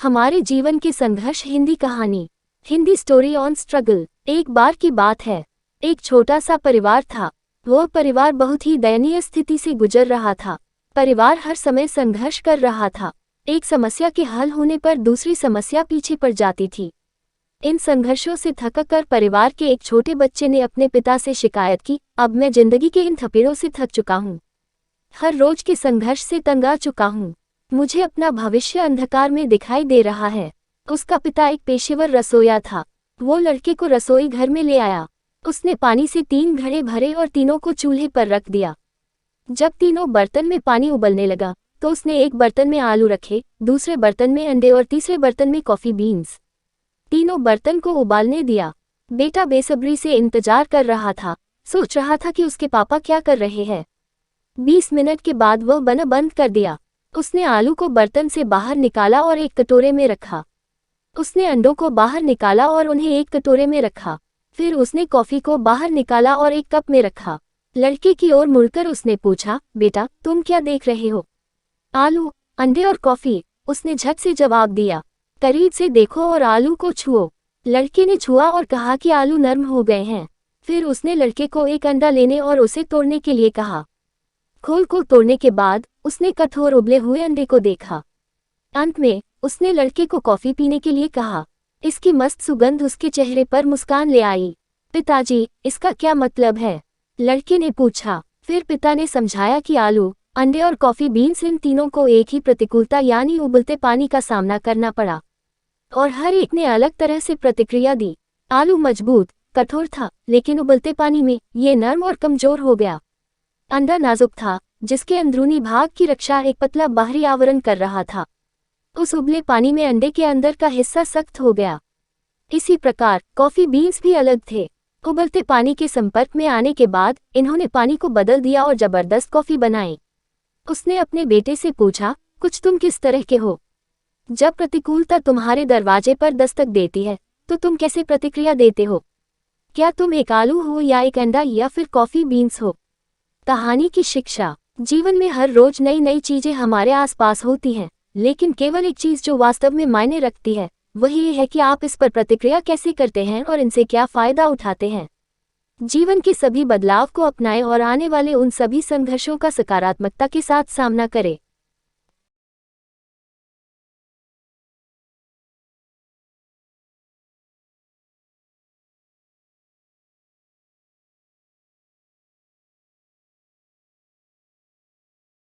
हमारे जीवन के संघर्ष। हिंदी कहानी, हिंदी स्टोरी ऑन स्ट्रगल। एक बार की बात है, एक छोटा सा परिवार था। वह परिवार बहुत ही दयनीय स्थिति से गुजर रहा था। परिवार हर समय संघर्ष कर रहा था। एक समस्या के हल होने पर दूसरी समस्या पीछे पड़ जाती थी। इन संघर्षों से थक कर परिवार के एक छोटे बच्चे ने अपने पिता से शिकायत की, अब मैं जिंदगी के इन थपेड़ों से थक चुका हूँ। हर रोज के संघर्ष से तंग आ चुका हूँ। मुझे अपना भविष्य अंधकार में दिखाई दे रहा है। उसका पिता एक पेशेवर रसोइया था। वो लड़के को रसोई घर में ले आया। उसने पानी से 3 घड़े भरे और तीनों को चूल्हे पर रख दिया। जब तीनों बर्तन में पानी उबलने लगा तो उसने एक बर्तन में आलू रखे, दूसरे बर्तन में अंडे और तीसरे बर्तन में कॉफी बीन्स। तीनों बर्तन को उबालने दिया। बेटा बेसब्री से इंतजार कर रहा था, सोच रहा था कि उसके पापा क्या कर रहे हैं। 20 मिनट के बाद वह बना बंद कर दिया। उसने आलू को बर्तन से बाहर निकाला और एक कटोरे में रखा। उसने अंडों को बाहर निकाला और उन्हें एक कटोरे में रखा। फिर उसने कॉफी को बाहर निकाला और एक कप में रखा। लड़के की ओर मुड़कर उसने पूछा, बेटा तुम क्या देख रहे हो? आलू, अंडे और कॉफी, उसने झट से जवाब दिया। करीब से देखो और आलू को छुओ। लड़के ने छुआ और कहा कि आलू नरम हो गए हैं। फिर उसने लड़के को एक अंडा लेने और उसे तोड़ने के लिए कहा। खोल को तोड़ने के बाद उसने कठोर उबले हुए अंडे को देखा। अंत में उसने लड़के को कॉफी पीने के लिए कहा। इसकी मस्त सुगंध उसके चेहरे पर मुस्कान ले आई। पिताजी, इसका क्या मतलब है? लड़के ने पूछा। फिर पिता ने समझाया कि आलू, अंडे और कॉफी बीन्स, इन तीनों को एक ही प्रतिकूलता यानी उबलते पानी का सामना करना पड़ा और हर एक ने अलग तरह से प्रतिक्रिया दी। आलू मजबूत, कठोर था, लेकिन उबलते पानी में ये नर्म और कमजोर हो गया। अंडा नाजुक था, जिसके अंदरूनी भाग की रक्षा एक पतला बाहरी आवरण कर रहा था। उस उबले पानी में अंडे के अंदर का हिस्सा सख्त हो गया। इसी प्रकार कॉफी बीन्स भी अलग थे। उबलते पानी के संपर्क में आने के बाद इन्होंने पानी को बदल दिया और जबरदस्त कॉफी बनाई। उसने अपने बेटे से पूछा, कुछ तुम किस तरह के हो? जब प्रतिकूलता तुम्हारे दरवाजे पर दस्तक देती है तो तुम कैसे प्रतिक्रिया देते हो? क्या तुम एक आलू हो या एक अंडा या फिर कॉफी बीन्स हो? कहानी की शिक्षा, जीवन में हर रोज नई नई चीजें हमारे आसपास होती हैं, लेकिन केवल एक चीज जो वास्तव में मायने रखती है वह ये है कि आप इस पर प्रतिक्रिया कैसे करते हैं और इनसे क्या फायदा उठाते हैं। जीवन के सभी बदलाव को अपनाएं और आने वाले उन सभी संघर्षों का सकारात्मकता के साथ सामना करें।